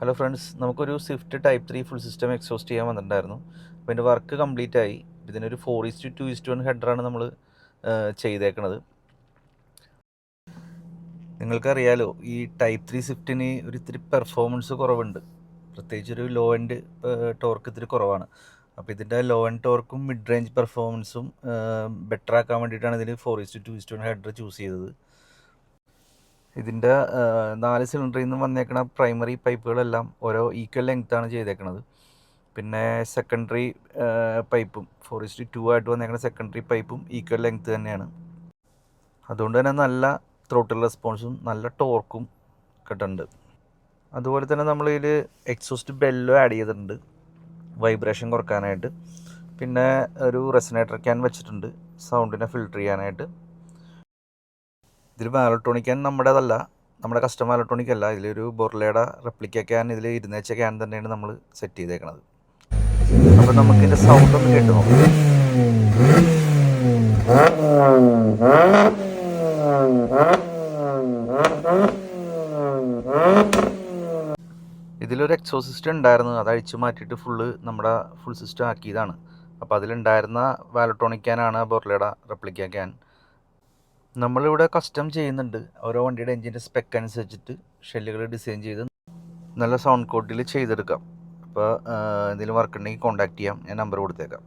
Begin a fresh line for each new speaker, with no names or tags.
Hello friends, നമുക്കൊരു Swift type 3 full system exhaust ചെയ്യാൻ വന്നിട്ടുണ്ടായിരുന്നു. അപ്പോൾ ഇതിൻ്റെ വർക്ക് കംപ്ലീറ്റ് ആയി. ഇതിനൊരു 4:2:1 ഹെഡറാണ് നമ്മൾ ചെയ്തേക്കണത്. നിങ്ങൾക്കറിയാലോ, ഈ ടൈപ്പ് 3 സ്വിഫ്റ്റിന് ഒരു ഇത്തിരി പെർഫോമൻസ് കുറവുണ്ട്. പ്രത്യേകിച്ചൊരു ലോ എൻഡ് ടോർക്ക് ഇത്തിരി കുറവാണ്. അപ്പോൾ ഇതിൻ്റെ ലോ എൻഡ് ടോർക്കും മിഡ് റേഞ്ച് പെർഫോമൻസും ബെറ്റർ ആക്കാൻ വേണ്ടിയിട്ടാണ് ഇതിന് 4:2:1 ഹെഡർ ചൂസ് ചെയ്തത്. ഇതിൻ്റെ 4 സിലിണ്ടറിൽ നിന്ന് വന്നേക്കണ പ്രൈമറി പൈപ്പുകളെല്ലാം ഓരോ ഈക്വൽ ലെങ്ത്താണ് ചെയ്തേക്കണത്. പിന്നെ സെക്കൻഡറി പൈപ്പും 4:2 ആയിട്ട് വന്നേക്കുന്ന സെക്കൻഡറി പൈപ്പും ഈക്വൽ ലെങ്ത് തന്നെയാണ്. അതുകൊണ്ട് തന്നെ നല്ല ത്രോട്ടിൽ റെസ്പോൺസും നല്ല ടോർക്കും കിട്ടുന്നുണ്ട്. അതുപോലെ തന്നെ നമ്മളിതിൽ എക്സോസ്റ്റ് ബെല്ലോ ആഡ് ചെയ്തിട്ടുണ്ട് വൈബ്രേഷൻ കുറക്കാനായിട്ട്. പിന്നെ ഒരു റെസനേറ്റർ ക്യാൻ വെച്ചിട്ടുണ്ട് സൗണ്ടിനെ ഫിൽട്ടർ ചെയ്യാനായിട്ട്. ഇതിൽ വാലട്രോണിക് ക്യാൻ നമ്മുടേതല്ല, നമ്മുടെ കസ്റ്റമർ വാലട്രോണിക് അല്ല. ഇതിലൊരു ബൊർലയുടെ റെപ്ലിക്ക ക്യാൻ ഇതിൽ ഇരുന്നേച്ച ക്യാൻ തന്നെയാണ് നമ്മൾ സെറ്റ് ചെയ്തേക്കണത്. അപ്പോൾ നമുക്കിതിൻ്റെ സൗണ്ട് ഒന്ന് കേട്ട് നോക്കാം. ഇതിലൊരു എക്സോ സിസ്റ്റം ഉണ്ടായിരുന്നു, അത് അഴിച്ചു മാറ്റിയിട്ട് നമ്മുടെ ഫുൾ സിസ്റ്റം ആക്കിയതാണ്. അപ്പോൾ അതിലുണ്ടായിരുന്ന വാലട്രോണിക് ക്യാനാണ് ബൊർലയുടെ റെപ്ലിക്ക ക്യാൻ. നമ്മളിവിടെ കസ്റ്റം ചെയ്യുന്നുണ്ട്. ഓരോ വണ്ടിയുടെ എൻജിൻ്റെ സ്പെക്ക് അനുസരിച്ചിട്ട് ഷെല്ലുകൾ ഡിസൈൻ ചെയ്ത് നല്ല സൗണ്ട് കോഡിൽ ചെയ്തെടുക്കാം. അപ്പോൾ എന്തെങ്കിലും വർക്ക് ഉണ്ടെങ്കിൽ കോൺടാക്ട് ചെയ്യാം, ഞാൻ നമ്പർ കൊടുത്തേക്കാം.